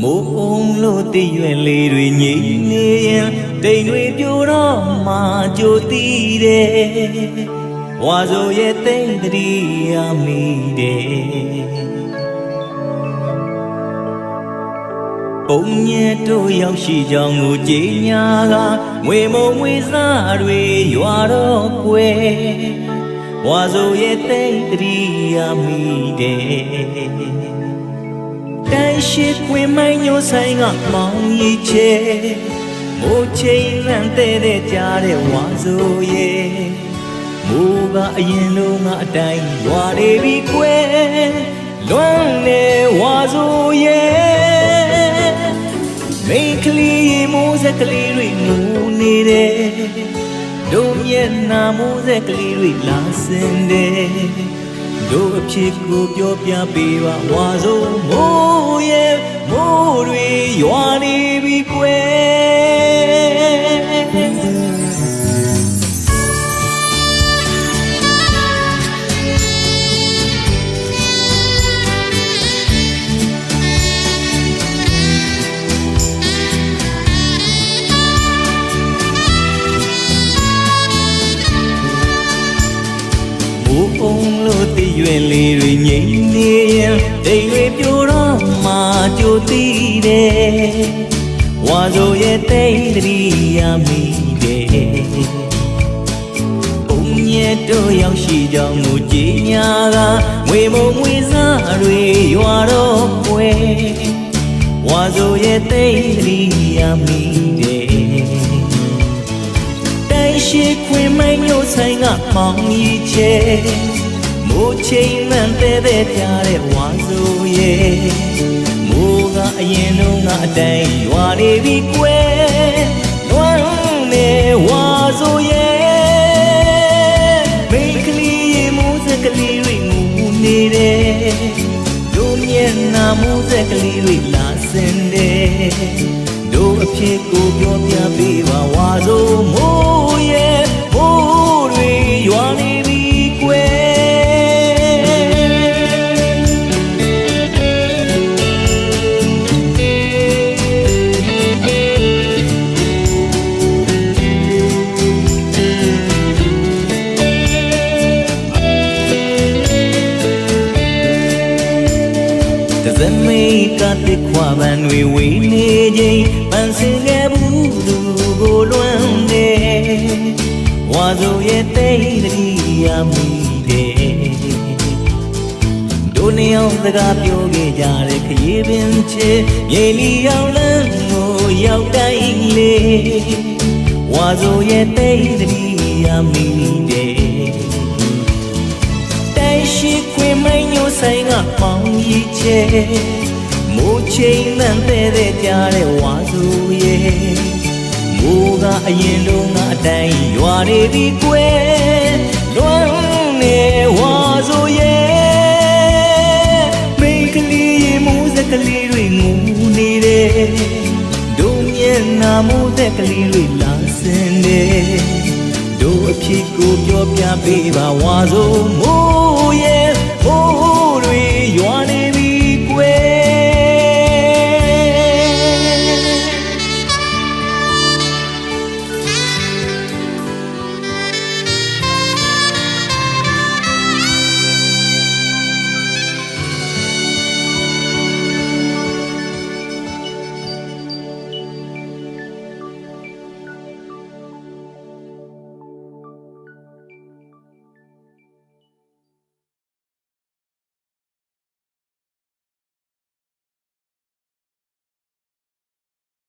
Mông lô tì duyên lì rùi nhị nè Tình rùi biểu đó mà chô tì đê Hoa dô yê tên đi à mì đê Bông nhé trôiရောက်ရှိကြောင်းကိုကြည်ညာကငွေမုံငွေစားတွေရွာတော့ကွယ်ဝါဆိုရဲ့တိတ်တရီယာမိတဲ့တိုင်းရှိခွင်မိုင်းညိုဆိုင်ကမောင်ကြီးချေမိုးချိန်လန့်တဲ့ကြားတဲ့ဝါဆိုရဲ့မိုးကအရင်လုံးကအတိုင်းရွာနေပြီကွယ်လွမ်းနေဝါဆိုရဲ့မိန်ကလေးမိုးစက်ကလေးတွေငိုနေတယ်တို့မျက်နှာမိုးစက်ကလေးတွေလာစင်တယ်တို့အဖြစ်ကိုပြောပြပေးပါဝါဆိုမိုးရဲ့မိုးတွေရွာနေပြီကွယ်Bông lô tì duyên lì rùi nhị nè Tình rùi biểu đó mà chô tì đê Hoa dô yê tên đi à mì đê Bông nhé trôiရောက်ရှိကြောင်းကိုကြည်ညာကငွေမုံငွေစားတွေရွာတော့ကွယ်ဝါဆိုရဲ့တိတ်ဒီယာမီတဲ့ရှိခွင်မိုင်းမျိုးဆိုင်ကမောင်ကြီးချေမိုးချိန်လန့်တဲ့ကြားတဲ့ဝါဆိုရဲ့မိုးကအရင်လုံးကအတိုင်းရွာနေပြီကွယ်လွမ်းနေဝါဆိုရဲ့မိန်ကလေးမိုးစက်ကလေးတွေငိုနေတယ်တို့မျက်နှာမိုးစက်ကလေးတွေလာစင်တယ်တို့အဖြစ်ကိုပြောပြပေးပါဝါဆိုမိုးရဲ့မိုးတွေရွာနေပြီကွယ်ဇမေကတိခွာပန်တွေဝေနေခြင်းပန်းစင်ခဲ့ဘူးသူကိုလွမ်းတယ်ဝါဆိုရဲ့တိတ်တရီယာမိတယ်တို့နေအောင်စကားပြောခဲ့ကြတဲ့ခရီးပင်ချေမြေလီအောင်လန်းကိုရောက်တိုင်းလေဝါဆိုရဲ့တိတ်တရီယာမိတယ်တိုင်းရှိခွေမိုင်းညိုဆိုင်ကပေါင်းကြီးချေမိုးချိန်လန့်တဲ့ကြားတဲ့ဝါဆိုရဲ့မိုးကအရင်လုံးကအတိုင်းရွာနေပြီကွယ်လွမ်းနေဝါဆိုရဲ့မိန်ကလေးမိုးစက်ကလေးတွေငိုနေတယ်တို့မျက်နှာမိုးစက်ကလေးတွေလာစင်တယ်တို့အဖြစ်ကိုပြောပြပေးပါဝါဆိုမိုးရဲ့